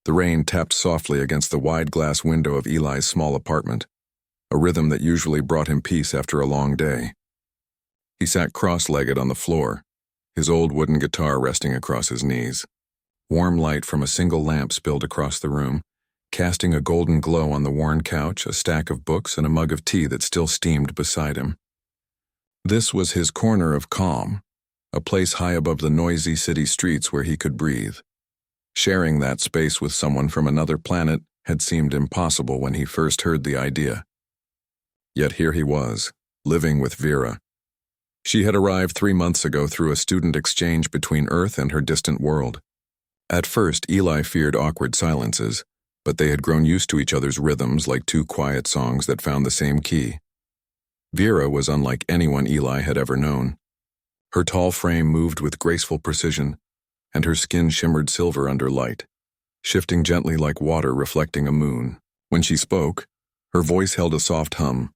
The rain tapped softly against the wide glass window of Eli's small apartment, a rhythm that usually brought him peace after a long day. He sat cross-legged on the floor, his old wooden guitar resting across his knees. Warm light from a single lamp spilled across the room, casting a golden glow on the worn couch, a stack of books, and a mug of tea that still steamed beside him. This was his corner of calm, a place high above the noisy city streets where he could breathe. Sharing that space with someone from another planet had seemed impossible when he first heard the idea. Yet here he was, living with Vera. She had arrived 3 months ago through a student exchange between Earth and her distant world. At first, Eli feared awkward silences, but they had grown used to each other's rhythms like two quiet songs that found the same key. Vera was unlike anyone Eli had ever known. Her tall frame moved with graceful precision, and her skin shimmered silver under light, shifting gently like water reflecting a moon. When she spoke, her voice held a soft hum,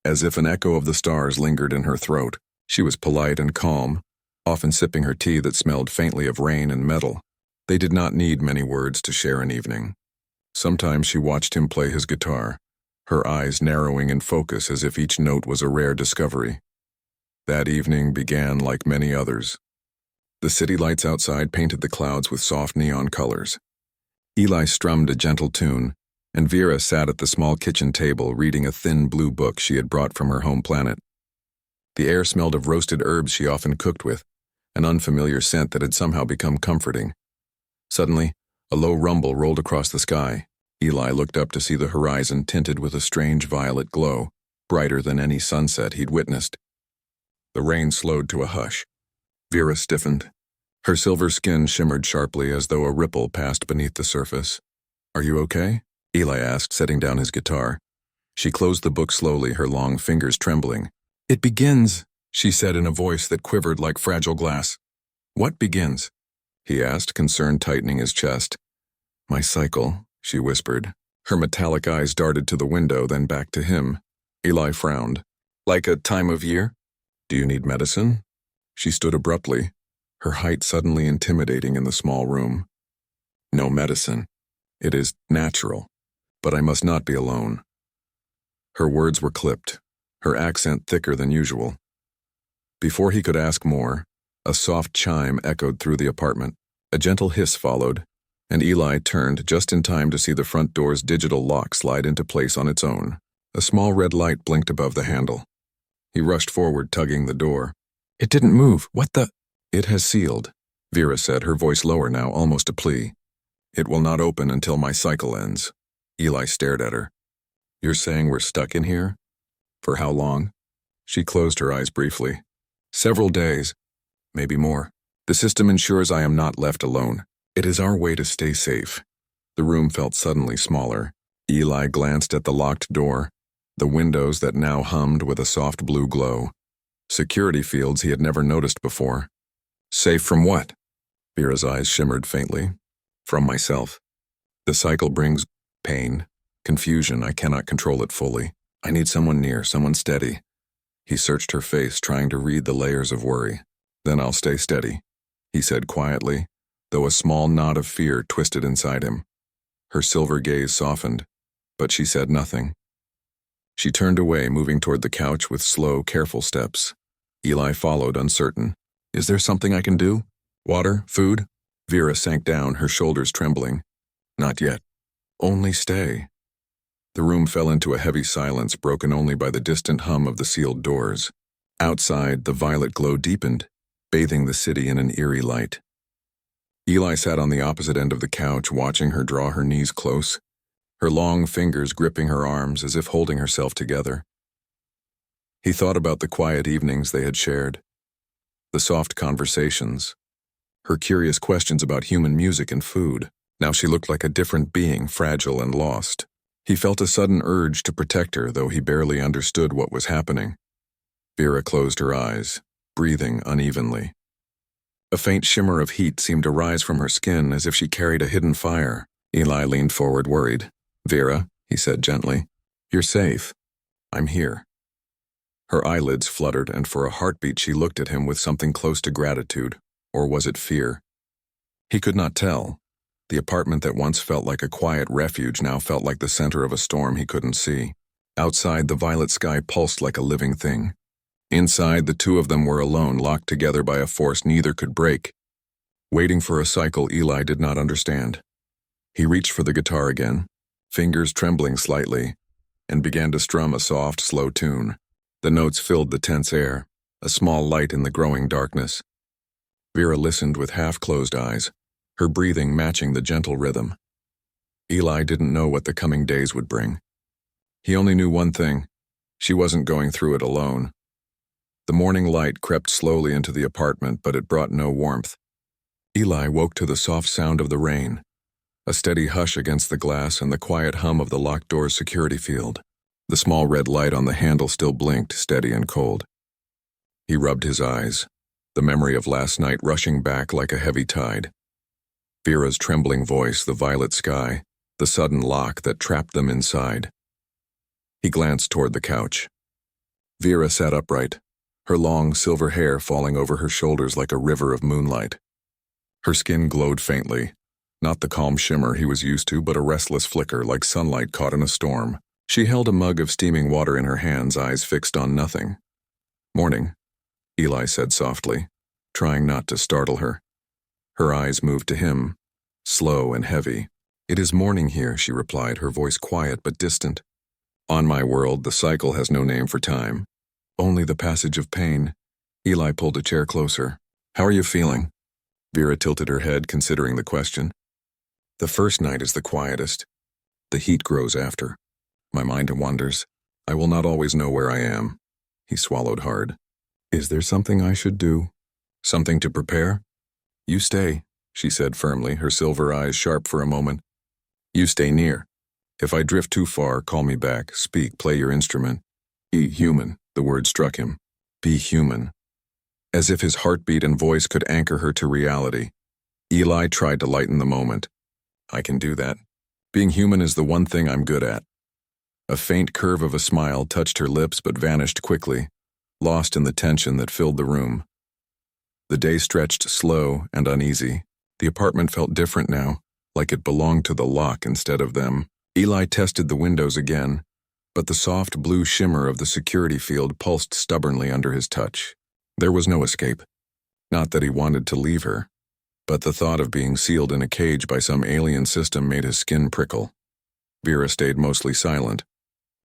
as if an echo of the stars lingered in her throat. She was polite and calm, often sipping her tea that smelled faintly of rain and metal. They did not need many words to share an evening. Sometimes she watched him play his guitar, her eyes narrowing in focus as if each note was a rare discovery. That evening began like many others. The city lights outside painted the clouds with soft neon colors. Eli strummed a gentle tune, and Vera sat at the small kitchen table reading a thin blue book she had brought from her home planet. The air smelled of roasted herbs she often cooked with, an unfamiliar scent that had somehow become comforting. Suddenly, a low rumble rolled across the sky. Eli looked up to see the horizon tinted with a strange violet glow, brighter than any sunset he'd witnessed. The rain slowed to a hush. Vera stiffened. Her silver skin shimmered sharply as though a ripple passed beneath the surface. "Are you okay?" Eli asked, setting down his guitar. She closed the book slowly, her long fingers trembling. "It begins," she said in a voice that quivered like fragile glass. "What begins?" he asked, concern tightening his chest. "My cycle," she whispered. Her metallic eyes darted to the window, then back to him. Eli frowned. "Like a time of year? Do you need medicine?" She stood abruptly, her height suddenly intimidating in the small room. "No medicine. It is natural. But I must not be alone." Her words were clipped, her accent thicker than usual. Before he could ask more, a soft chime echoed through the apartment. A gentle hiss followed, and Eli turned just in time to see the front door's digital lock slide into place on its own. A small red light blinked above the handle. He rushed forward, tugging the door. "It didn't move. What the—" "It has sealed," Vera said, her voice lower now, almost a plea. "It will not open until my cycle ends." Eli stared at her. "You're saying we're stuck in here? For how long?" She closed her eyes briefly. "Several days, maybe more. The system ensures I am not left alone. It is our way to stay safe." The room felt suddenly smaller. Eli glanced at the locked door, the windows that now hummed with a soft blue glow. Security fields he had never noticed before. "Safe from what?" Vera's eyes shimmered faintly. "From myself. The cycle brings pain, confusion. I cannot control it fully. I need someone near, someone steady." He searched her face, trying to read the layers of worry. "Then I'll stay steady," he said quietly, though a small knot of fear twisted inside him. Her silver gaze softened, but she said nothing. She turned away, moving toward the couch with slow, careful steps. Eli followed, uncertain. "Is there something I can do? Water? Food?" Vera sank down, her shoulders trembling. "Not yet. Only stay." The room fell into a heavy silence, broken only by the distant hum of the sealed doors. Outside, the violet glow deepened, bathing the city in an eerie light. Eli sat on the opposite end of the couch, watching her draw her knees close, her long fingers gripping her arms as if holding herself together. He thought about the quiet evenings they had shared, the soft conversations, her curious questions about human music and food. Now she looked like a different being, fragile and lost. He felt a sudden urge to protect her, though he barely understood what was happening. Vera closed her eyes, breathing unevenly. A faint shimmer of heat seemed to rise from her skin as if she carried a hidden fire. Eli leaned forward, worried. "Vera," he said gently, "you're safe. I'm here." Her eyelids fluttered, and for a heartbeat she looked at him with something close to gratitude, or was it fear? He could not tell. The apartment that once felt like a quiet refuge now felt like the center of a storm he couldn't see. Outside, the violet sky pulsed like a living thing. Inside, the two of them were alone, locked together by a force neither could break. Waiting for a cycle Eli did not understand. He reached for the guitar again, fingers trembling slightly, and began to strum a soft, slow tune. The notes filled the tense air, a small light in the growing darkness. Vera listened with half-closed eyes, her breathing matching the gentle rhythm. Eli didn't know what the coming days would bring. He only knew one thing: she wasn't going through it alone. The morning light crept slowly into the apartment, but it brought no warmth. Eli woke to the soft sound of the rain, a steady hush against the glass and the quiet hum of the locked door's security field. The small red light on the handle still blinked, steady and cold. He rubbed his eyes, the memory of last night rushing back like a heavy tide. Vera's trembling voice, the violet sky, the sudden lock that trapped them inside. He glanced toward the couch. Vera sat upright, her long silver hair falling over her shoulders like a river of moonlight. Her skin glowed faintly, not the calm shimmer he was used to, but a restless flicker like sunlight caught in a storm. She held a mug of steaming water in her hands, eyes fixed on nothing. "Morning," Eli said softly, trying not to startle her. Her eyes moved to him, slow and heavy. "It is morning here," she replied, her voice quiet but distant. "On my world, the cycle has no name for time. Only the passage of pain." Eli pulled a chair closer. "How are you feeling?" Vera tilted her head, considering the question. "The first night is the quietest. The heat grows after. My mind wanders. I will not always know where I am." He swallowed hard. "Is there something I should do? Something to prepare?" "You stay," she said firmly, her silver eyes sharp for a moment. "You stay near. If I drift too far, call me back. Speak, play your instrument. Be human," the word struck him. Be human. As if his heartbeat and voice could anchor her to reality. Eli tried to lighten the moment. "I can do that. Being human is the one thing I'm good at." A faint curve of a smile touched her lips but vanished quickly, lost in the tension that filled the room. The day stretched slow and uneasy. The apartment felt different now, like it belonged to the lock instead of them. Eli tested the windows again, but the soft blue shimmer of the security field pulsed stubbornly under his touch. There was no escape. Not that he wanted to leave her, but the thought of being sealed in a cage by some alien system made his skin prickle. Vera stayed mostly silent.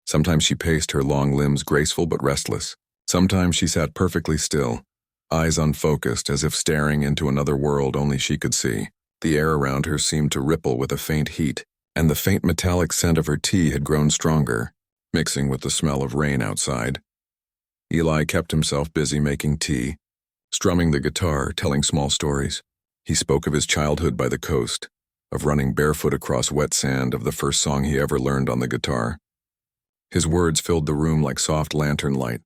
Sometimes she paced, her long limbs graceful but restless. Sometimes she sat perfectly still, eyes unfocused, as if staring into another world only she could see. The air around her seemed to ripple with a faint heat, and the faint metallic scent of her tea had grown stronger, mixing with the smell of rain outside. Eli kept himself busy making tea, strumming the guitar, telling small stories. He spoke of his childhood by the coast, of running barefoot across wet sand, of the first song he ever learned on the guitar. His words filled the room like soft lantern light.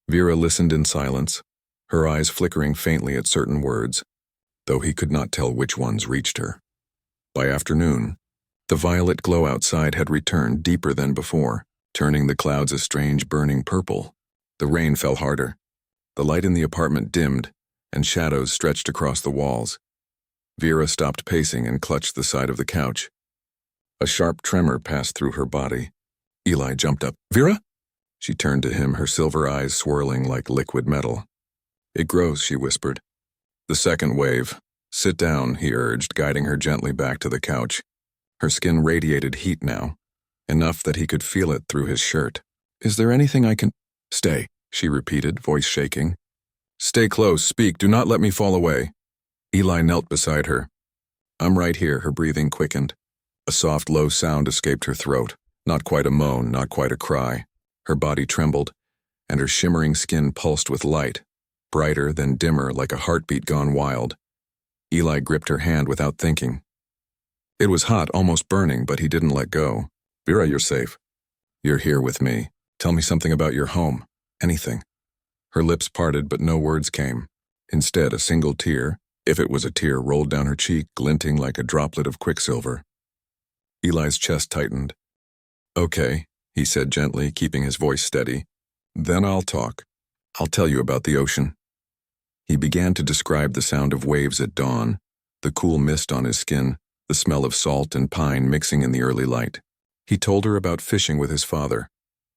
Vera listened in silence, her eyes flickering faintly at certain words, though he could not tell which ones reached her. By afternoon, the violet glow outside had returned, deeper than before, turning the clouds a strange burning purple. The rain fell harder. The light in the apartment dimmed, and shadows stretched across the walls. Vera stopped pacing and clutched the side of the couch. A sharp tremor passed through her body. Eli jumped up. "Vera?" She turned to him, her silver eyes swirling like liquid metal. "It grows," she whispered. "The second wave. Sit down," he urged, guiding her gently back to the couch. Her skin radiated heat now, enough that he could feel it through his shirt. "Is there anything I can—" "Stay," she repeated, voice shaking. "Stay close, speak, do not let me fall away." Eli knelt beside her. "I'm right here," her breathing quickened. A soft, low sound escaped her throat. Not quite a moan, not quite a cry. Her body trembled, and her shimmering skin pulsed with light, brighter then dimmer like a heartbeat gone wild. Eli gripped her hand without thinking. It was hot, almost burning, but he didn't let go. "Vera, you're safe. You're here with me. Tell me something about your home. Anything." Her lips parted, but no words came. Instead, a single tear, if it was a tear, rolled down her cheek, glinting like a droplet of quicksilver. Eli's chest tightened. "Okay," he said gently, keeping his voice steady. "Then I'll talk. I'll tell you about the ocean." He began to describe the sound of waves at dawn, the cool mist on his skin, the smell of salt and pine mixing in the early light. He told her about fishing with his father,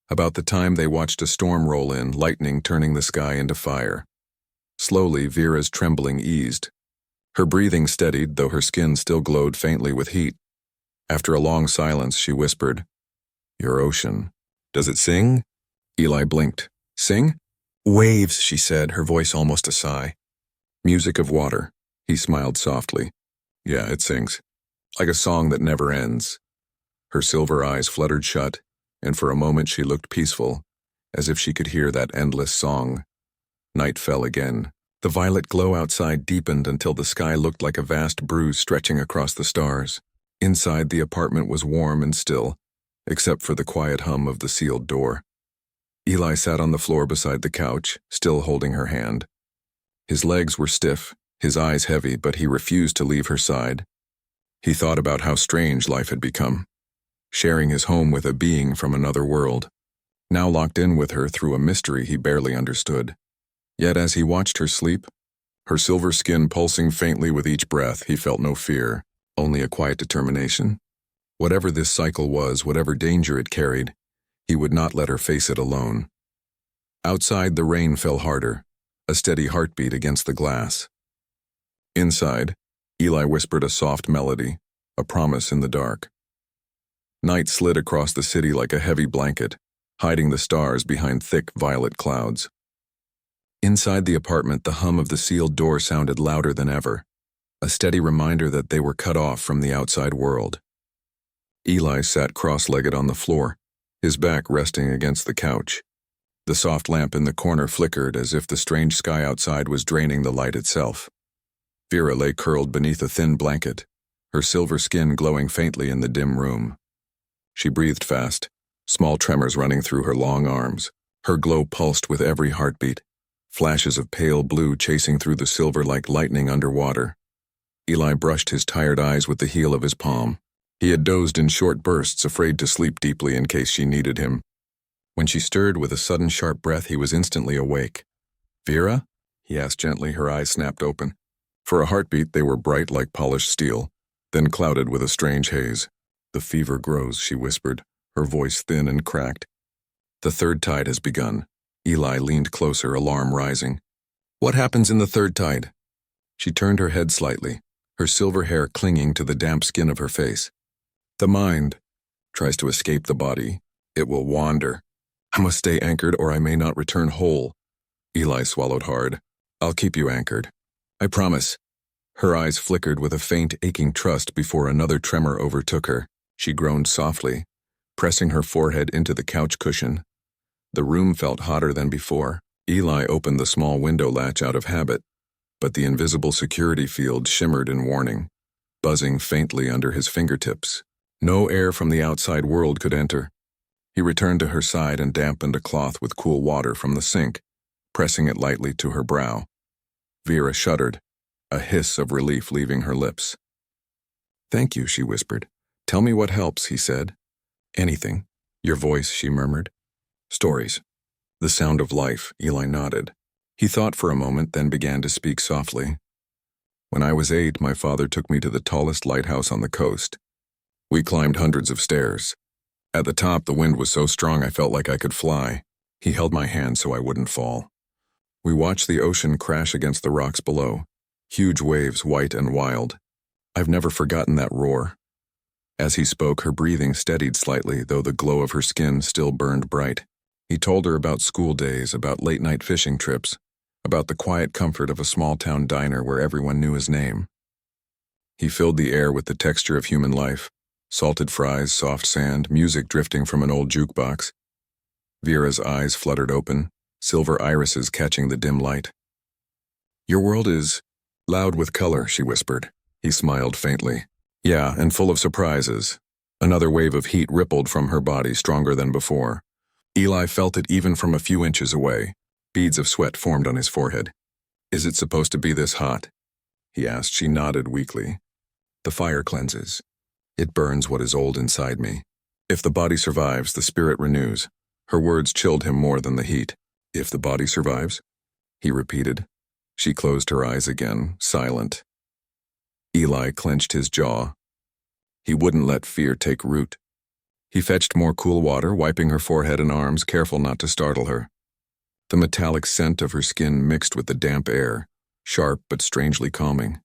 about the time they watched a storm roll in, lightning turning the sky into fire. Slowly, Vera's trembling eased. Her breathing steadied, though her skin still glowed faintly with heat. After a long silence, she whispered, "Your ocean. Does it sing?" Eli blinked. "Sing?" "Waves," she said, her voice almost a sigh. "Music of water." He smiled softly. "Yeah, it sings. Like a song that never ends." Her silver eyes fluttered shut, and for a moment she looked peaceful, as if she could hear that endless song. Night fell again. The violet glow outside deepened until the sky looked like a vast bruise stretching across the stars. Inside, the apartment was warm and still, except for the quiet hum of the sealed door. Eli sat on the floor beside the couch, still holding her hand. His legs were stiff, his eyes heavy, but he refused to leave her side. He thought about how strange life had become, sharing his home with a being from another world, now locked in with her through a mystery he barely understood. Yet as he watched her sleep, her silver skin pulsing faintly with each breath, he felt no fear, only a quiet determination. Whatever this cycle was, whatever danger it carried, he would not let her face it alone. Outside, the rain fell harder, a steady heartbeat against the glass. Inside, Eli whispered a soft melody, a promise in the dark. Night slid across the city like a heavy blanket, hiding the stars behind thick violet clouds. Inside the apartment, the hum of the sealed door sounded louder than ever, a steady reminder that they were cut off from the outside world. Eli sat cross-legged on the floor, his back resting against the couch. The soft lamp in the corner flickered as if the strange sky outside was draining the light itself. Vera lay curled beneath a thin blanket, her silver skin glowing faintly in the dim room. She breathed fast, small tremors running through her long arms. Her glow pulsed with every heartbeat, flashes of pale blue chasing through the silver like lightning underwater. Eli brushed his tired eyes with the heel of his palm. He had dozed in short bursts, afraid to sleep deeply in case she needed him. When she stirred with a sudden sharp breath, he was instantly awake. "Vera?" he asked gently, her eyes snapped open. For a heartbeat, they were bright like polished steel, then clouded with a strange haze. "The fever grows," she whispered, her voice thin and cracked. "The third tide has begun." Eli leaned closer, alarm rising. "What happens in the third tide?" She turned her head slightly, her silver hair clinging to the damp skin of her face. "The mind tries to escape the body. It will wander. I must stay anchored or I may not return whole." Eli swallowed hard. "I'll keep you anchored. I promise." Her eyes flickered with a faint, aching trust before another tremor overtook her. She groaned softly, pressing her forehead into the couch cushion. The room felt hotter than before. Eli opened the small window latch out of habit, but the invisible security field shimmered in warning, buzzing faintly under his fingertips. No air from the outside world could enter. He returned to her side and dampened a cloth with cool water from the sink, pressing it lightly to her brow. Vera shuddered, a hiss of relief leaving her lips. "Thank you," she whispered. "Tell me what helps," he said. "Anything." "Your voice," she murmured. "Stories." "The sound of life," Eli nodded. He thought for a moment, then began to speak softly. "When I was 8, my father took me to the tallest lighthouse on the coast. We climbed hundreds of stairs. At the top, the wind was so strong I felt like I could fly. He held my hand so I wouldn't fall. We watched the ocean crash against the rocks below, huge waves, white and wild. I've never forgotten that roar." As he spoke, her breathing steadied slightly, though the glow of her skin still burned bright. He told her about school days, about late-night fishing trips, about the quiet comfort of a small-town diner where everyone knew his name. He filled the air with the texture of human life, salted fries, soft sand, music drifting from an old jukebox. Vera's eyes fluttered open, silver irises catching the dim light. "Your world is loud with color," she whispered. He smiled faintly. "Yeah, and full of surprises." Another wave of heat rippled from her body, stronger than before. Eli felt it even from a few inches away. Beads of sweat formed on his forehead. "Is it supposed to be this hot?" he asked. She nodded weakly. "The fire cleanses. It burns what is old inside me. If the body survives, the spirit renews." Her words chilled him more than the heat. "If the body survives?" he repeated. She closed her eyes again, silent. Eli clenched his jaw. He wouldn't let fear take root. He fetched more cool water, wiping her forehead and arms, careful not to startle her. The metallic scent of her skin mixed with the damp air, sharp but strangely calming.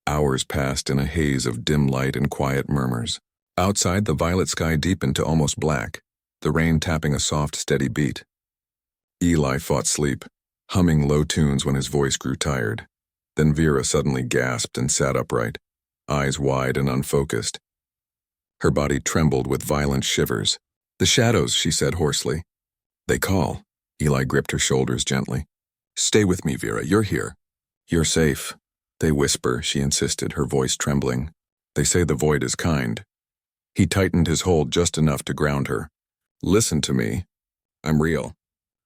Hours passed in a haze of dim light and quiet murmurs. Outside, the violet sky deepened to almost black, the rain tapping a soft, steady beat. Eli fought sleep, humming low tunes when his voice grew tired. Then Vera suddenly gasped and sat upright, eyes wide and unfocused. Her body trembled with violent shivers. "The shadows," she said hoarsely. "They call." Eli gripped her shoulders gently. "Stay with me, Vera. You're here. You're safe." "They whisper," she insisted, her voice trembling. "They say the void is kind." He tightened his hold just enough to ground her. "Listen to me. I'm real.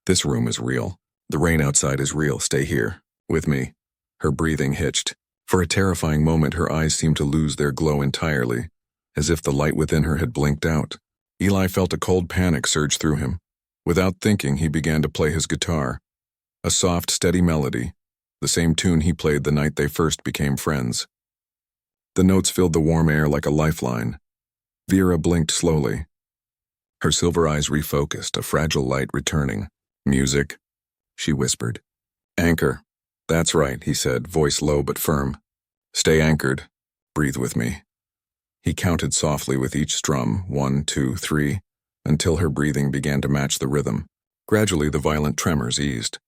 This room is real. The rain outside is real. Stay here, with me." Her breathing hitched. For a terrifying moment, her eyes seemed to lose their glow entirely, as if the light within her had blinked out. Eli felt a cold panic surge through him. Without thinking, he began to play his guitar. A soft, steady melody, the same tune he played the night they first became friends. The notes filled the warm air like a lifeline. Vera blinked slowly. Her silver eyes refocused, a fragile light returning. "Music," she whispered. "Anchor." "That's right," he said, voice low but firm. "Stay anchored. Breathe with me." He counted softly with each strum, 1, 2, 3, until her breathing began to match the rhythm. Gradually, the violent tremors eased.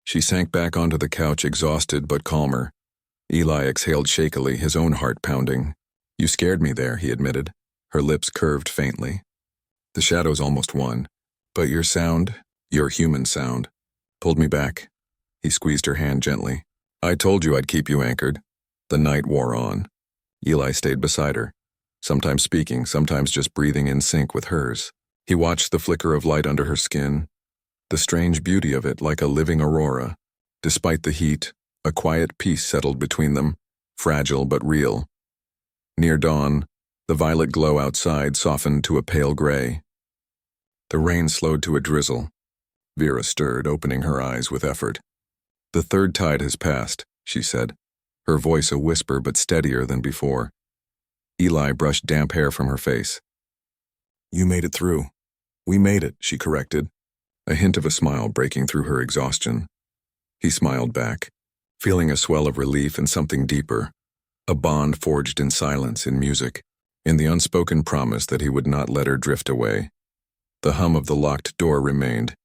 She sank back onto the couch, exhausted but calmer. Eli exhaled shakily, his own heart pounding. "You scared me there," he admitted. Her lips curved faintly. "The shadows almost won. But your sound, your human sound, pulled me back." He squeezed her hand gently. "I told you I'd keep you anchored." The night wore on. Eli stayed beside her, sometimes speaking, sometimes just breathing in sync with hers. He watched the flicker of light under her skin, the strange beauty of it like a living aurora. Despite the heat, a quiet peace settled between them, fragile but real. Near dawn, the violet glow outside softened to a pale gray. The rain slowed to a drizzle. Vera stirred, opening her eyes with effort. "The third tide has passed," she said, her voice a whisper but steadier than before. Eli brushed damp hair from her face. "You made it through." "We made it," she corrected, a hint of a smile breaking through her exhaustion. He smiled back, feeling a swell of relief and something deeper, a bond forged in silence, in music, in the unspoken promise that he would not let her drift away. The hum of the locked door remained,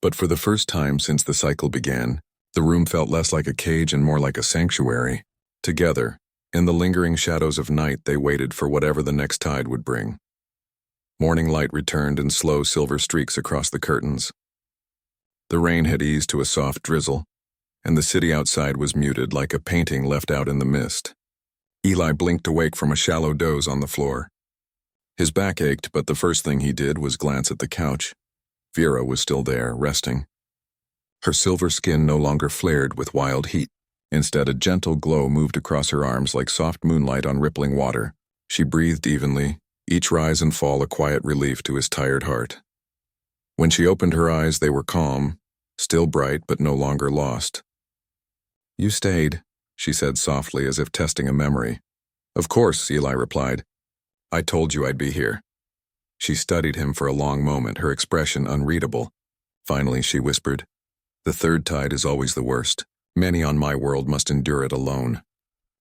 but for the first time since the cycle began, the room felt less like a cage and more like a sanctuary. Together, in the lingering shadows of night, they waited for whatever the next tide would bring. Morning light returned in slow silver streaks across the curtains. The rain had eased to a soft drizzle, and the city outside was muted like a painting left out in the mist. Eli blinked awake from a shallow doze on the floor. His back ached, but the first thing he did was glance at the couch. Vera was still there, resting. Her silver skin no longer flared with wild heat. Instead, a gentle glow moved across her arms like soft moonlight on rippling water. She breathed evenly, each rise and fall a quiet relief to his tired heart. When she opened her eyes, they were calm, still bright but no longer lost. "You stayed," she said softly, as if testing a memory. "Of course," Eli replied. "I told you I'd be here." She studied him for a long moment, her expression unreadable. Finally, she whispered, "The third tide is always the worst. Many on my world must endure it alone."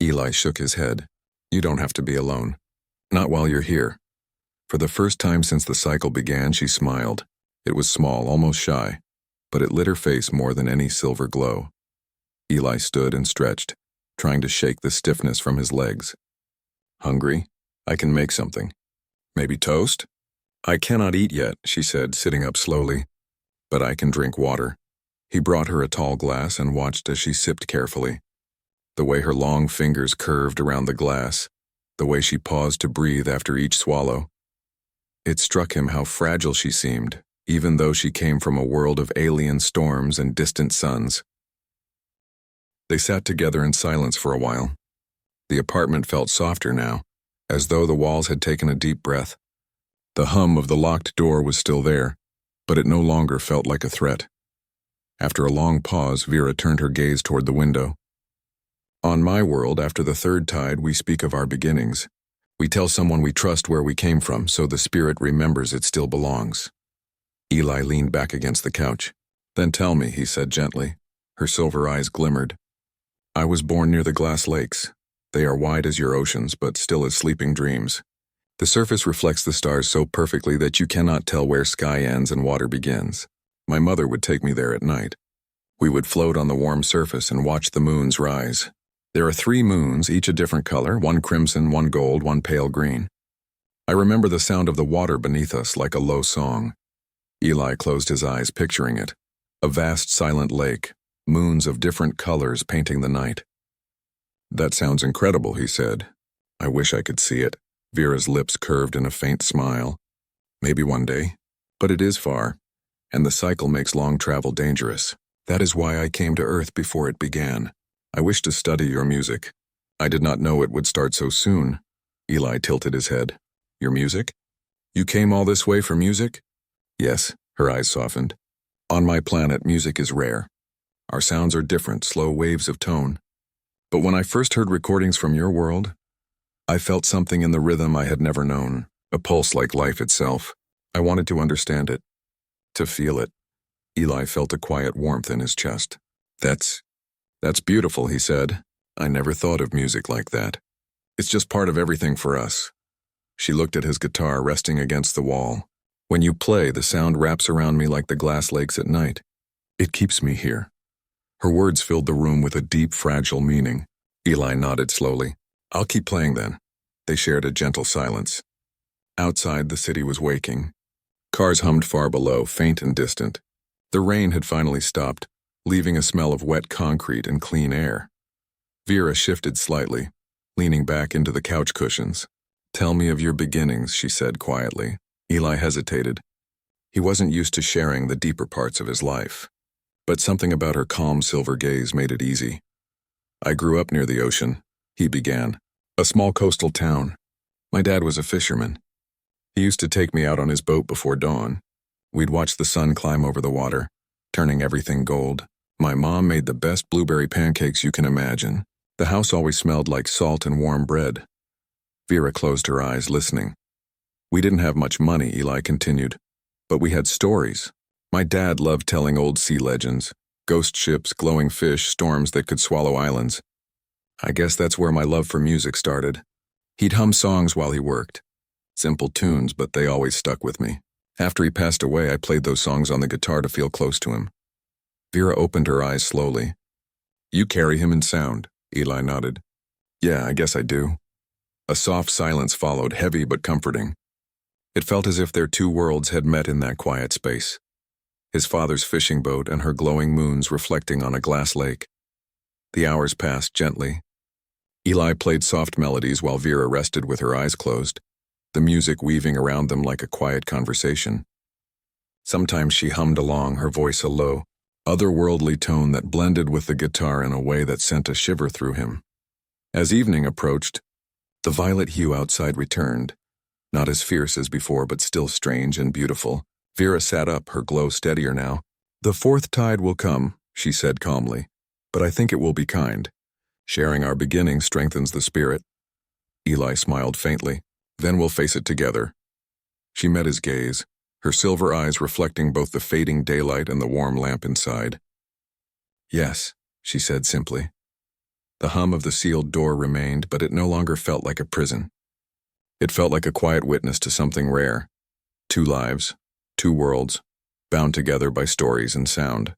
Eli shook his head. "You don't have to be alone. Not while you're here." For the first time since the cycle began, she smiled. It was small, almost shy, but it lit her face more than any silver glow. Eli stood and stretched, trying to shake the stiffness from his legs. "Hungry? I can make something. Maybe toast?" "I cannot eat yet," she said, sitting up slowly, "but I can drink water." He brought her a tall glass and watched as she sipped carefully. The way her long fingers curved around the glass, the way she paused to breathe after each swallow. It struck him how fragile she seemed, even though she came from a world of alien storms and distant suns. They sat together in silence for a while. The apartment felt softer now, as though the walls had taken a deep breath. The hum of the locked door was still there, but it no longer felt like a threat. After a long pause, Vera turned her gaze toward the window. "On my world, after the third tide, we speak of our beginnings. We tell someone we trust where we came from, so the spirit remembers it still belongs. Eli leaned back against the couch. Then tell me, he said gently. Her silver eyes glimmered. I was born near the glass lakes. They are wide as your oceans, but still as sleeping dreams. The surface reflects the stars so perfectly that you cannot tell where sky ends and water begins. My mother would take me there at night. We would float on the warm surface and watch the moons rise. There are 3 moons, each a different color, one crimson, one gold, one pale green. I remember the sound of the water beneath us like a low song. Eli closed his eyes, picturing it. A vast silent lake, moons of different colors painting the night. That sounds incredible, he said. I wish I could see it. Vera's lips curved in a faint smile. Maybe one day. But it is far, and the cycle makes long travel dangerous. That is why I came to Earth before it began. I wish to study your music. I did not know it would start so soon. Eli tilted his head. Your music? You came all this way for music? Yes, her eyes softened. On my planet, music is rare. Our sounds are different, slow waves of tone. But when I first heard recordings from your world, I felt something in the rhythm I had never known, a pulse like life itself. I wanted to understand it, to feel it. Eli felt a quiet warmth in his chest. That's beautiful, he said. I never thought of music like that. It's just part of everything for us. She looked at his guitar resting against the wall. When you play, the sound wraps around me like the glass lakes at night. It keeps me here. Her words filled the room with a deep, fragile meaning. Eli nodded slowly. I'll keep playing then. They shared a gentle silence. Outside, the city was waking. Cars hummed far below, faint and distant. The rain had finally stopped, leaving a smell of wet concrete and clean air. Vera shifted slightly, leaning back into the couch cushions. Tell me of your beginnings, she said quietly. Eli hesitated. He wasn't used to sharing the deeper parts of his life. But something about her calm silver gaze made it easy. I grew up near the ocean, he began. A small coastal town. My dad was a fisherman. He used to take me out on his boat before dawn. We'd watch the sun climb over the water, turning everything gold. My mom made the best blueberry pancakes you can imagine. The house always smelled like salt and warm bread. Vera closed her eyes, listening. We didn't have much money, Eli continued, but we had stories. My dad loved telling old sea legends, ghost ships, glowing fish, storms that could swallow islands. I guess that's where my love for music started. He'd hum songs while he worked. Simple tunes, but they always stuck with me. After he passed away, I played those songs on the guitar to feel close to him. Vera opened her eyes slowly. You carry him in sound, Eli nodded. Yeah, I guess I do. A soft silence followed, heavy but comforting. It felt as if their 2 worlds had met in that quiet space. His father's fishing boat and her glowing moons reflecting on a glass lake. The hours passed gently. Eli played soft melodies while Vera rested with her eyes closed, the music weaving around them like a quiet conversation. Sometimes she hummed along, her voice a low, otherworldly tone that blended with the guitar in a way that sent a shiver through him. As evening approached, the violet hue outside returned, not as fierce as before but still strange and beautiful. Vera sat up, her glow steadier now. The 4th tide will come, she said calmly, but I think it will be kind. Sharing our beginning strengthens the spirit. Eli smiled faintly. Then we'll face it together. She met his gaze, her silver eyes reflecting both the fading daylight and the warm lamp inside. Yes, she said simply. The hum of the sealed door remained, but it no longer felt like a prison. It felt like a quiet witness to something rare. 2 lives, 2 worlds, bound together by stories and sound.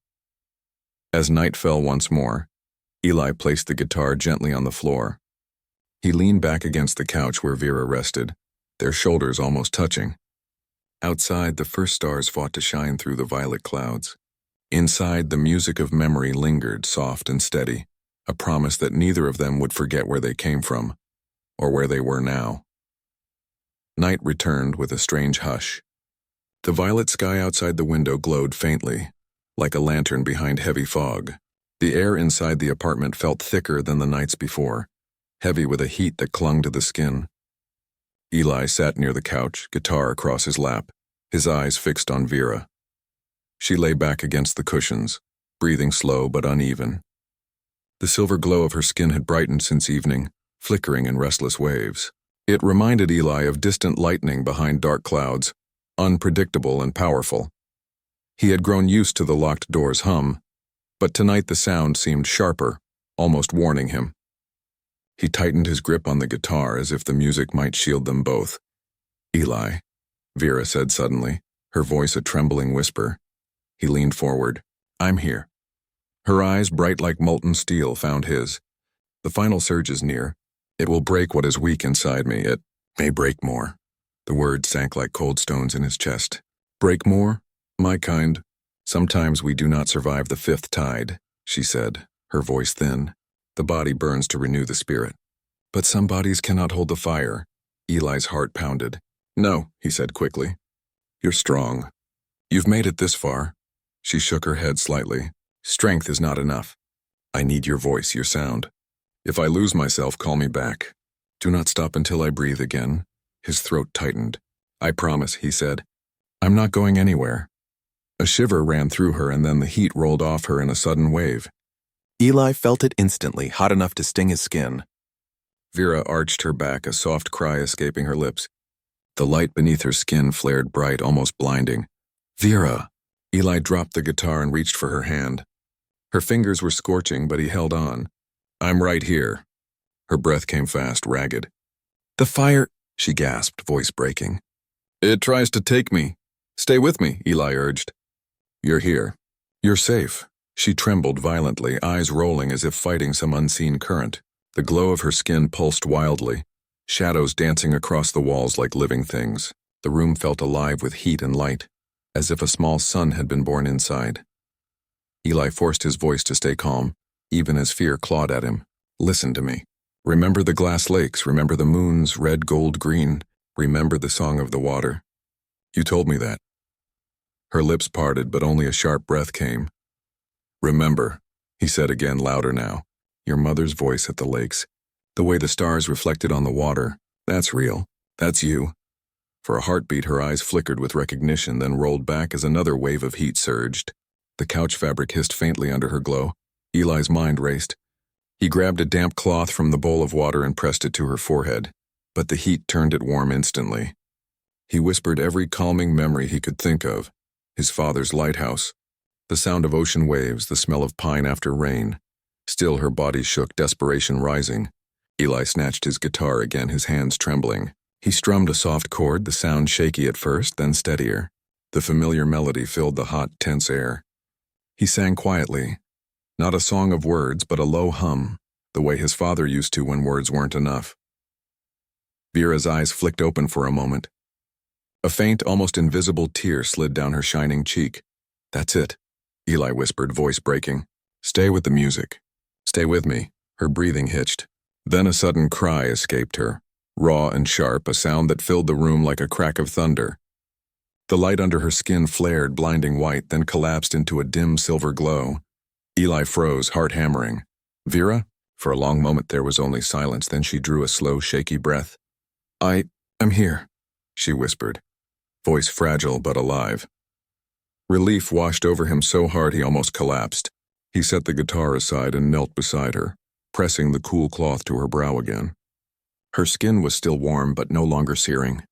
As night fell once more, Eli placed the guitar gently on the floor. He leaned back against the couch where Vera rested, their shoulders almost touching. Outside, the first stars fought to shine through the violet clouds. Inside, the music of memory lingered, soft and steady, a promise that neither of them would forget where they came from, or where they were now. Night returned with a strange hush. The violet sky outside the window glowed faintly, like a lantern behind heavy fog. The air inside the apartment felt thicker than the nights before, heavy with a heat that clung to the skin. Eli sat near the couch, guitar across his lap, his eyes fixed on Vera. She lay back against the cushions, breathing slow but uneven. The silver glow of her skin had brightened since evening, flickering in restless waves. It reminded Eli of distant lightning behind dark clouds, unpredictable and powerful. He had grown used to the locked door's hum, but tonight the sound seemed sharper, almost warning him. He tightened his grip on the guitar as if the music might shield them both. "Eli," Vera said suddenly, her voice a trembling whisper. He leaned forward. "I'm here." Her eyes, bright like molten steel, found his. "The final surge is near. It will break what is weak inside me. It may break more." The words sank like cold stones in his chest. "Break more? My kind. Sometimes we do not survive the fifth tide," she said, her voice thin. "The body burns to renew the spirit. But some bodies cannot hold the fire." Eli's heart pounded. "No," he said quickly. "You're strong. You've made it this far." She shook her head slightly. "Strength is not enough. I need your voice, your sound. If I lose myself, call me back. Do not stop until I breathe again." His throat tightened. "I promise," he said. "I'm not going anywhere." A shiver ran through her, and then the heat rolled off her in a sudden wave. Eli felt it instantly, hot enough to sting his skin. Vera arched her back, a soft cry escaping her lips. The light beneath her skin flared bright, almost blinding. "Vera!" Eli dropped the guitar and reached for her hand. Her fingers were scorching, but he held on. "I'm right here." Her breath came fast, ragged. "The fire," she gasped, voice breaking. "It tries to take me. Stay with me," Eli urged. "You're here. You're safe." She trembled violently, eyes rolling as if fighting some unseen current. The glow of her skin pulsed wildly, shadows dancing across the walls like living things. The room felt alive with heat and light, as if a small sun had been born inside. Eli forced his voice to stay calm, even as fear clawed at him. "Listen to me. Remember the glass lakes, remember the moons, red, gold, green. Remember the song of the water. You told me that." Her lips parted, but only a sharp breath came. "Remember," he said again, louder now. "Your mother's voice at the lakes. The way the stars reflected on the water. That's real. That's you." For a heartbeat, her eyes flickered with recognition, then rolled back as another wave of heat surged. The couch fabric hissed faintly under her glow. Eli's mind raced. He grabbed a damp cloth from the bowl of water and pressed it to her forehead, but the heat turned it warm instantly. He whispered every calming memory he could think of. His father's lighthouse, the sound of ocean waves, the smell of pine after rain. Still her body shook, desperation rising. Eli snatched his guitar again, his hands trembling. He strummed a soft chord, the sound shaky at first, then steadier. The familiar melody filled the hot, tense air. He sang quietly. Not a song of words, but a low hum, the way his father used to when words weren't enough. Vera's eyes flicked open for a moment. A faint, almost invisible tear slid down her shining cheek. "That's it," Eli whispered, voice breaking. "Stay with the music. Stay with me." Her breathing hitched. Then a sudden cry escaped her, raw and sharp, a sound that filled the room like a crack of thunder. The light under her skin flared, blinding white, then collapsed into a dim silver glow. Eli froze, heart hammering. "Vera?" For a long moment there was only silence, then she drew a slow, shaky breath. I'm here," she whispered, voice fragile but alive. Relief washed over him so hard he almost collapsed. He set the guitar aside and knelt beside her, pressing the cool cloth to her brow again. Her skin was still warm but no longer searing.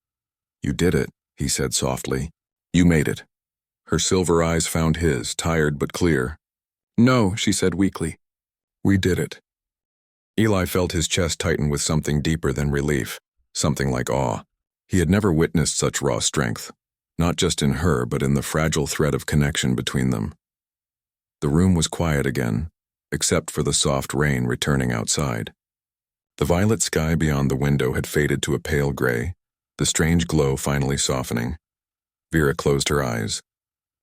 "You did it," he said softly. "You made it." Her silver eyes found his, tired but clear. "No," she said weakly. "We did it." Eli felt his chest tighten with something deeper than relief, something like awe. He had never witnessed such raw strength, not just in her but in the fragile thread of connection between them. The room was quiet again, except for the soft rain returning outside. The violet sky beyond the window had faded to a pale gray, the strange glow finally softening. Vera closed her eyes,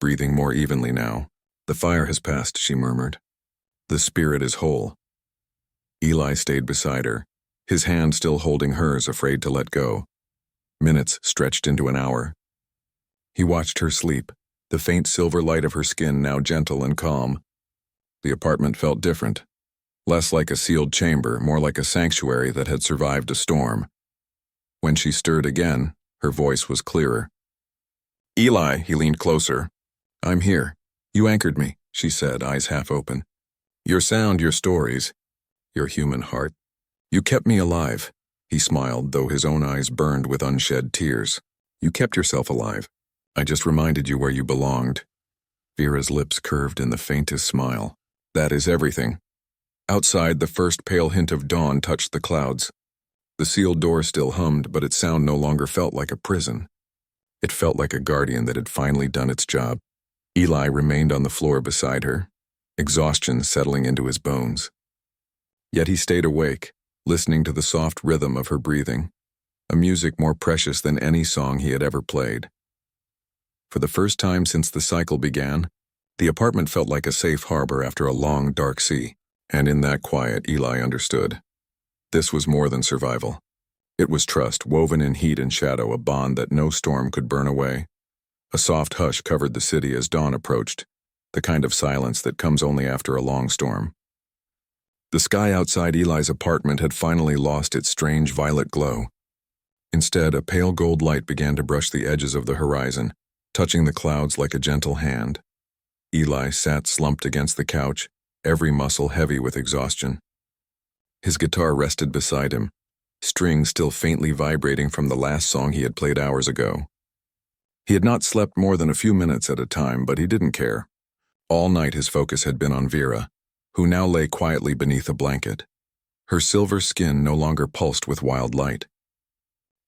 breathing more evenly now. "The fire has passed," she murmured. "The spirit is whole." Eli stayed beside her, his hand still holding hers, afraid to let go. Minutes stretched into an hour. He watched her sleep, the faint silver light of her skin now gentle and calm. The apartment felt different, less like a sealed chamber, more like a sanctuary that had survived a storm. When she stirred again, her voice was clearer. "Eli," he leaned closer. "I'm here. You anchored me," she said, eyes half open. "Your sound, your stories, your human heart. You kept me alive. He smiled, though his own eyes burned with unshed tears. You kept yourself alive. I just reminded you where you belonged. Vera's lips curved in the faintest smile. That is everything. Outside, the first pale hint of dawn touched the clouds. The sealed door still hummed, but its sound no longer felt like a prison. It felt like a guardian that had finally done its job. Eli remained on the floor beside her, exhaustion settling into his bones. Yet he stayed awake, listening to the soft rhythm of her breathing, a music more precious than any song he had ever played. For the first time since the cycle began, the apartment felt like a safe harbor after a long, dark sea, and in that quiet, Eli understood. This was more than survival. It was trust, woven in heat and shadow, a bond that no storm could burn away. A soft hush covered the city as dawn approached, the kind of silence that comes only after a long storm. The sky outside Eli's apartment had finally lost its strange violet glow. Instead, a pale gold light began to brush the edges of the horizon, touching the clouds like a gentle hand. Eli sat slumped against the couch, every muscle heavy with exhaustion. His guitar rested beside him, strings still faintly vibrating from the last song he had played hours ago. He had not slept more than a few minutes at a time, but he didn't care. All night his focus had been on Vera, who now lay quietly beneath a blanket. Her silver skin no longer pulsed with wild light.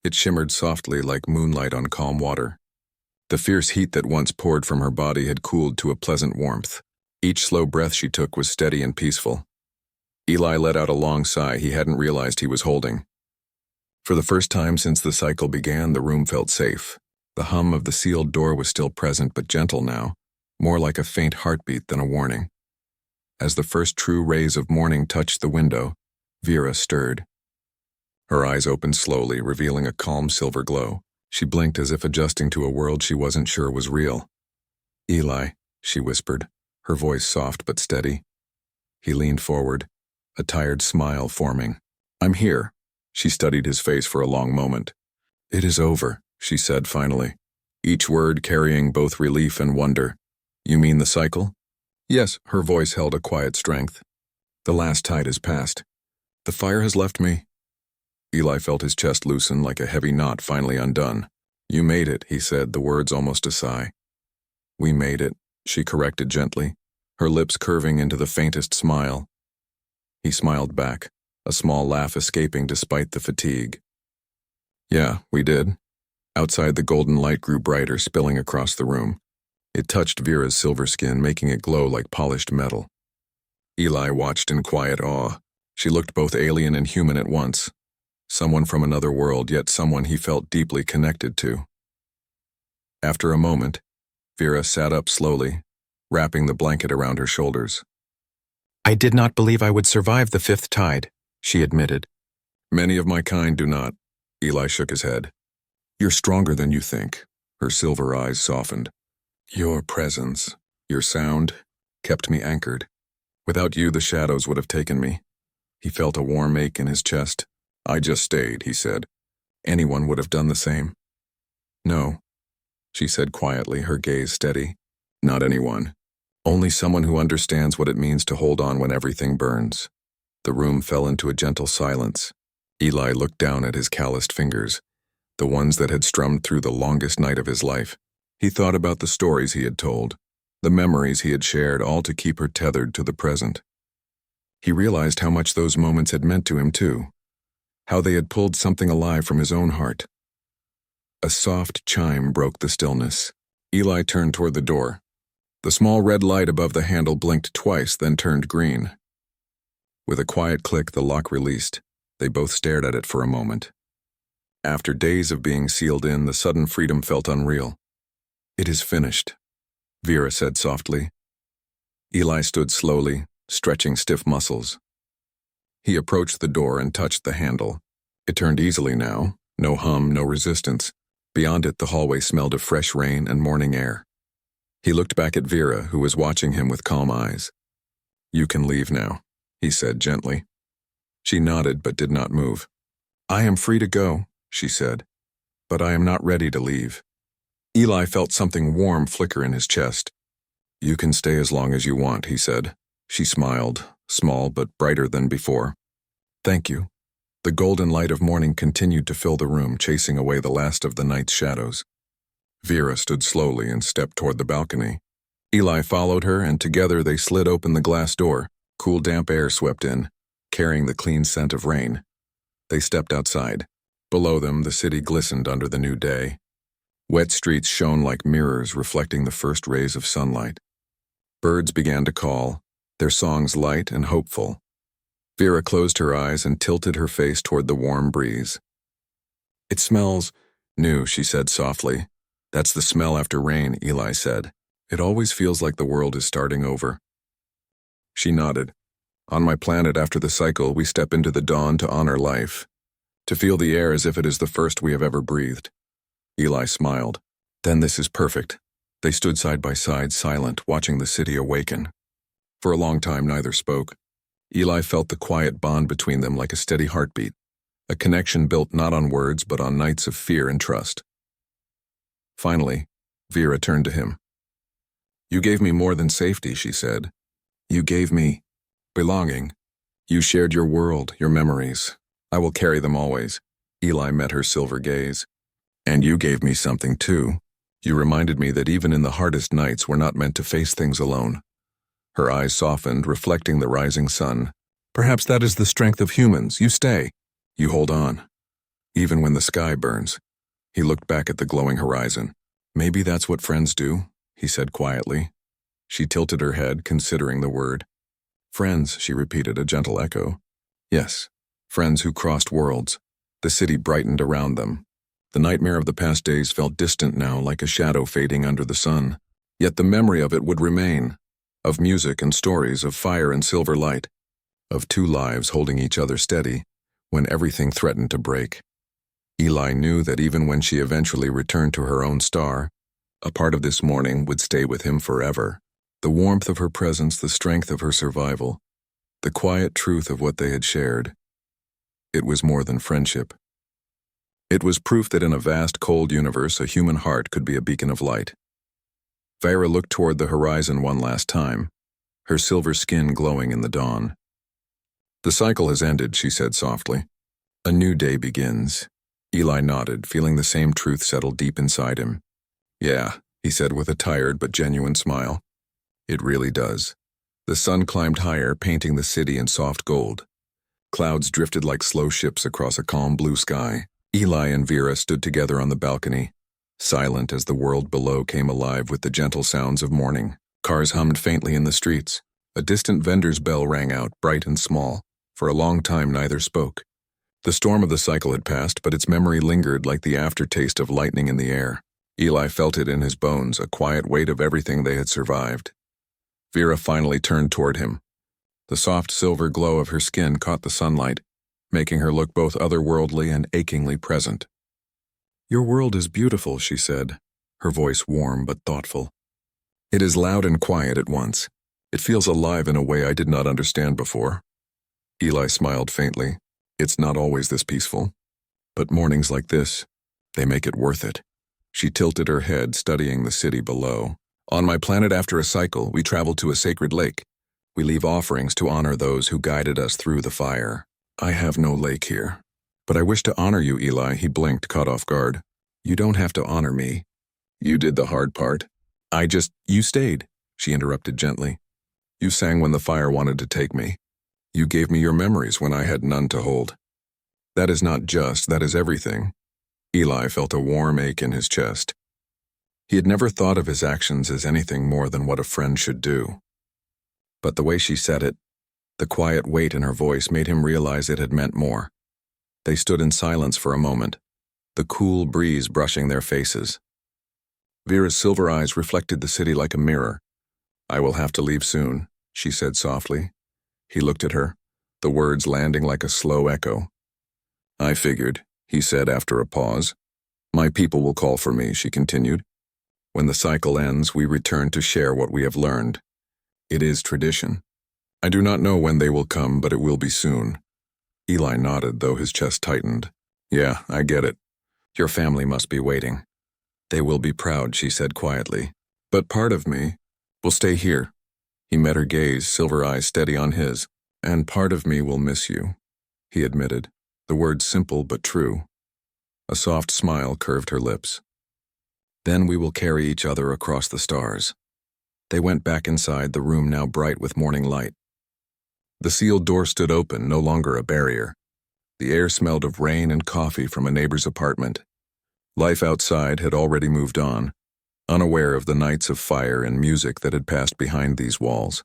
It shimmered softly like moonlight on calm water. The fierce heat that once poured from her body had cooled to a pleasant warmth. Each slow breath she took was steady and peaceful. Eli let out a long sigh he hadn't realized he was holding. For the first time since the cycle began, the room felt safe. The hum of the sealed door was still present, but gentle now, more like a faint heartbeat than a warning. As the first true rays of morning touched the window, Vera stirred. Her eyes opened slowly, revealing a calm silver glow. She blinked as if adjusting to a world she wasn't sure was real. Eli, she whispered, her voice soft but steady. He leaned forward, a tired smile forming. I'm here. She studied his face for a long moment. It is over, she said finally, each word carrying both relief and wonder. You mean the cycle? Yes, her voice held a quiet strength. The last tide has passed. The fire has left me. Eli felt his chest loosen like a heavy knot finally undone. You made it, he said, the words almost a sigh. We made it, she corrected gently, her lips curving into the faintest smile. He smiled back, a small laugh escaping despite the fatigue. Yeah, we did. Outside, the golden light grew brighter, spilling across the room. It touched Vera's silver skin, making it glow like polished metal. Eli watched in quiet awe. She looked both alien and human at once. Someone from another world, yet someone he felt deeply connected to. After a moment, Vera sat up slowly, wrapping the blanket around her shoulders. I did not believe I would survive the fifth tide, she admitted. Many of my kind do not. Eli shook his head. You're stronger than you think. Her silver eyes softened. Your presence, your sound, kept me anchored. Without you, the shadows would have taken me. He felt a warm ache in his chest. I just stayed, he said. Anyone would have done the same. No, she said quietly, her gaze steady. Not anyone. Only someone who understands what it means to hold on when everything burns. The room fell into a gentle silence. Eli looked down at his calloused fingers, the ones that had strummed through the longest night of his life. He thought about the stories he had told, the memories he had shared, all to keep her tethered to the present. He realized how much those moments had meant to him too, how they had pulled something alive from his own heart. A soft chime broke the stillness. Eli turned toward the door. The small red light above the handle blinked twice, then turned green. With a quiet click, the lock released. They both stared at it for a moment. After days of being sealed in, the sudden freedom felt unreal. It is finished, Vera said softly. Eli stood slowly, stretching stiff muscles. He approached the door and touched the handle. It turned easily now, no hum, no resistance. Beyond it, the hallway smelled of fresh rain and morning air. He looked back at Vera, who was watching him with calm eyes. You can leave now, he said gently. She nodded but did not move. I am free to go, she said, but I am not ready to leave. Eli felt something warm flicker in his chest. You can stay as long as you want, he said. She smiled, small but brighter than before. Thank you. The golden light of morning continued to fill the room, chasing away the last of the night's shadows. Vera stood slowly and stepped toward the balcony. Eli followed her, and together they slid open the glass door. Cool, damp air swept in, carrying the clean scent of rain. They stepped outside. Below them, the city glistened under the new day. Wet streets shone like mirrors, reflecting the first rays of sunlight. Birds began to call, their songs light and hopeful. Vera closed her eyes and tilted her face toward the warm breeze. "It smells new," she said softly. "That's the smell after rain," Eli said. "It always feels like the world is starting over." She nodded. "On my planet after the cycle, we step into the dawn to honor life, to feel the air as if it is the first we have ever breathed." Eli smiled. "Then this is perfect." They stood side by side, silent, watching the city awaken. For a long time, neither spoke. Eli felt the quiet bond between them like a steady heartbeat, a connection built not on words but on nights of fear and trust. Finally, Vera turned to him. "You gave me more than safety," she said. "You gave me belonging. You shared your world, your memories. I will carry them always." Eli met her silver gaze. "And you gave me something too. You reminded me that even in the hardest nights we're not meant to face things alone." Her eyes softened, reflecting the rising sun. "Perhaps that is the strength of humans. You stay. You hold on. Even when the sky burns." He looked back at the glowing horizon. "Maybe that's what friends do," he said quietly. She tilted her head, considering the word. "Friends," she repeated, a gentle echo. "Yes, friends who crossed worlds." The city brightened around them. The nightmare of the past days felt distant now, like a shadow fading under the sun. Yet the memory of it would remain, of music and stories, of fire and silver light, of two lives holding each other steady when everything threatened to break. Eli knew that even when she eventually returned to her own star, a part of this morning would stay with him forever. The warmth of her presence, the strength of her survival, the quiet truth of what they had shared. It was more than friendship. It was proof that in a vast, cold universe, a human heart could be a beacon of light. Vera looked toward the horizon one last time, her silver skin glowing in the dawn. "The cycle has ended," she said softly. "A new day begins." Eli nodded, feeling the same truth settle deep inside him. "Yeah," he said with a tired but genuine smile. "It really does." The sun climbed higher, painting the city in soft gold. Clouds drifted like slow ships across a calm blue sky. Eli and Vera stood together on the balcony, silent as the world below came alive with the gentle sounds of morning. Cars hummed faintly in the streets. A distant vendor's bell rang out, bright and small. For a long time neither spoke. The storm of the cycle had passed, but its memory lingered like the aftertaste of lightning in the air. Eli felt it in his bones, a quiet weight of everything they had survived. Vera finally turned toward him. The soft silver glow of her skin caught the sunlight, making her look both otherworldly and achingly present. "Your world is beautiful," she said, her voice warm but thoughtful. "It is loud and quiet at once. It feels alive in a way I did not understand before." Eli smiled faintly. "It's not always this peaceful. But mornings like this, they make it worth it." She tilted her head, studying the city below. "On my planet after a cycle, we travel to a sacred lake. We leave offerings to honor those who guided us through the fire. I have no lake here. But I wish to honor you, Eli." He blinked, caught off guard. "You don't have to honor me. You did the hard part. You stayed," she interrupted gently. "You sang when the fire wanted to take me. You gave me your memories when I had none to hold. That is not just, that is everything." Eli felt a warm ache in his chest. He had never thought of his actions as anything more than what a friend should do. But the way she said it, the quiet weight in her voice, made him realize it had meant more. They stood in silence for a moment, the cool breeze brushing their faces. Vera's silver eyes reflected the city like a mirror. "I will have to leave soon," she said softly. He looked at her, the words landing like a slow echo. "I figured," he said after a pause. "My people will call for me," she continued. "When the cycle ends, we return to share what we have learned. It is tradition. I do not know when they will come, but it will be soon." Eli nodded, though his chest tightened. "Yeah, I get it. Your family must be waiting." "They will be proud," she said quietly. "But part of me will stay here." He met her gaze, silver eyes steady on his. "And part of me will miss you," he admitted, the words simple but true. A soft smile curved her lips. Then we will carry each other across the stars. They went back inside, the room now bright with morning light. The sealed door stood open, no longer a barrier. The air smelled of rain and coffee from a neighbor's apartment. Life outside had already moved on, unaware of the nights of fire and music that had passed behind these walls.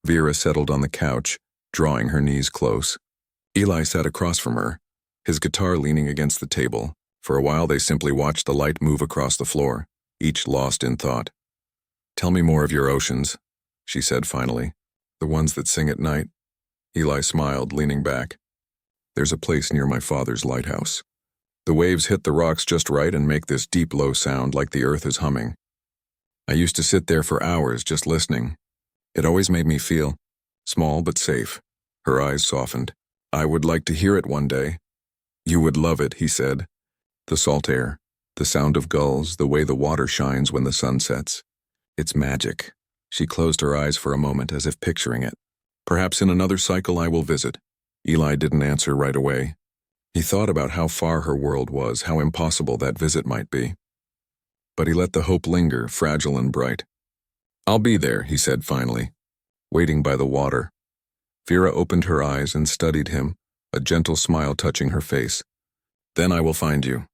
Vera settled on the couch, drawing her knees close. Eli sat across from her, his guitar leaning against the table. For a while they simply watched the light move across the floor, each lost in thought. "Tell me more of your oceans," she said finally. "The ones that sing at night." Eli smiled, leaning back. "There's a place near my father's lighthouse. The waves hit the rocks just right and make this deep, low sound like the earth is humming. I used to sit there for hours just listening. It always made me feel small but safe." Her eyes softened. "I would like to hear it one day." "You would love it," he said. "The salt air, the sound of gulls, the way the water shines when the sun sets. It's magic." She closed her eyes for a moment as if picturing it. "Perhaps in another cycle I will visit." Eli didn't answer right away. He thought about how far her world was, how impossible that visit might be. But he let the hope linger, fragile and bright. "I'll be there," he said finally, waiting by the water. Vera opened her eyes and studied him, a gentle smile touching her face. "Then I will find you."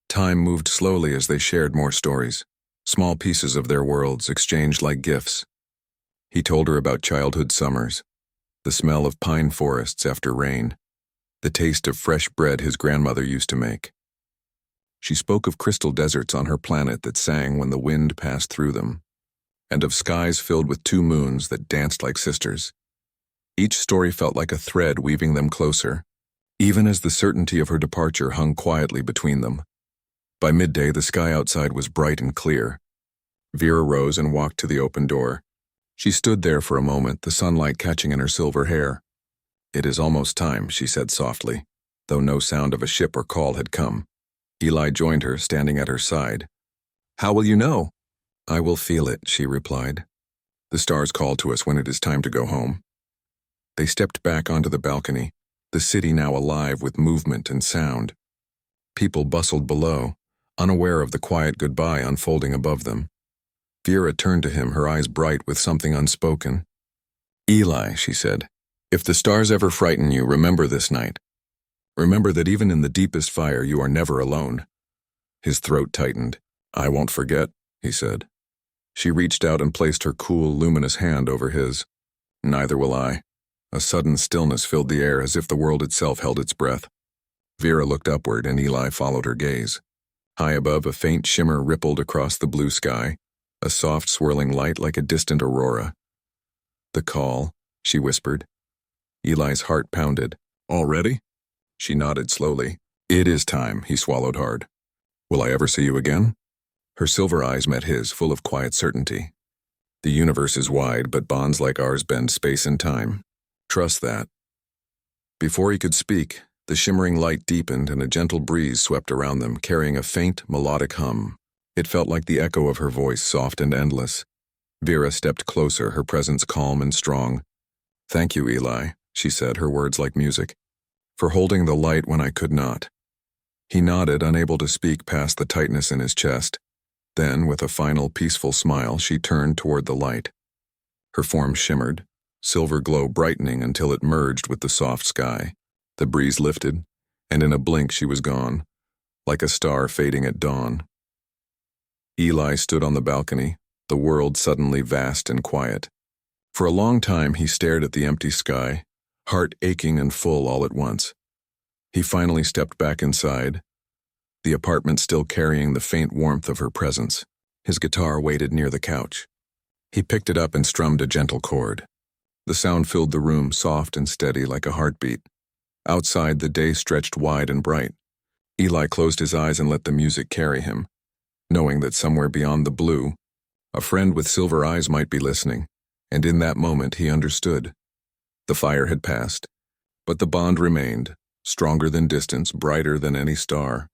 Time moved slowly as they shared more stories, small pieces of their worlds exchanged like gifts. He told her about childhood summers, the smell of pine forests after rain, the taste of fresh bread his grandmother used to make. She spoke of crystal deserts on her planet that sang when the wind passed through them, and of skies filled with two moons that danced like sisters. Each story felt like a thread weaving them closer, even as the certainty of her departure hung quietly between them. By midday, the sky outside was bright and clear. Vera rose and walked to the open door. She stood there for a moment, the sunlight catching in her silver hair. "It is almost time," she said softly, though no sound of a ship or call had come. Eli joined her, standing at her side. "How will you know?" "I will feel it," she replied. "The stars call to us when it is time to go home." They stepped back onto the balcony, the city now alive with movement and sound. People bustled below, unaware of the quiet goodbye unfolding above them. Vera turned to him, her eyes bright with something unspoken. "Eli," she said, "if the stars ever frighten you, remember this night. Remember that even in the deepest fire, you are never alone." His throat tightened. "I won't forget," he said. She reached out and placed her cool, luminous hand over his. "Neither will I." A sudden stillness filled the air as if the world itself held its breath. Vera looked upward and Eli followed her gaze. High above, a faint shimmer rippled across the blue sky, a soft swirling light like a distant aurora. "The call," she whispered. Eli's heart pounded. "Already?" She nodded slowly. "It is time," he swallowed hard. "Will I ever see you again?" Her silver eyes met his, full of quiet certainty. "The universe is wide, but bonds like ours bend space and time. Trust that." Before he could speak, the shimmering light deepened and a gentle breeze swept around them, carrying a faint, melodic hum. It felt like the echo of her voice, soft and endless. Vera stepped closer, her presence calm and strong. "Thank you, Eli," she said, her words like music, "for holding the light when I could not." He nodded, unable to speak past the tightness in his chest. Then, with a final, peaceful smile, she turned toward the light. Her form shimmered, silver glow brightening until it merged with the soft sky. The breeze lifted, and in a blink she was gone, like a star fading at dawn. Eli stood on the balcony, the world suddenly vast and quiet. For a long time he stared at the empty sky, heart aching and full all at once. He finally stepped back inside, the apartment still carrying the faint warmth of her presence. His guitar waited near the couch. He picked it up and strummed a gentle chord. The sound filled the room, soft and steady like a heartbeat. Outside, the day stretched wide and bright. Eli closed his eyes and let the music carry him, knowing that somewhere beyond the blue, a friend with silver eyes might be listening, and in that moment he understood. The fire had passed, but the bond remained, stronger than distance, brighter than any star.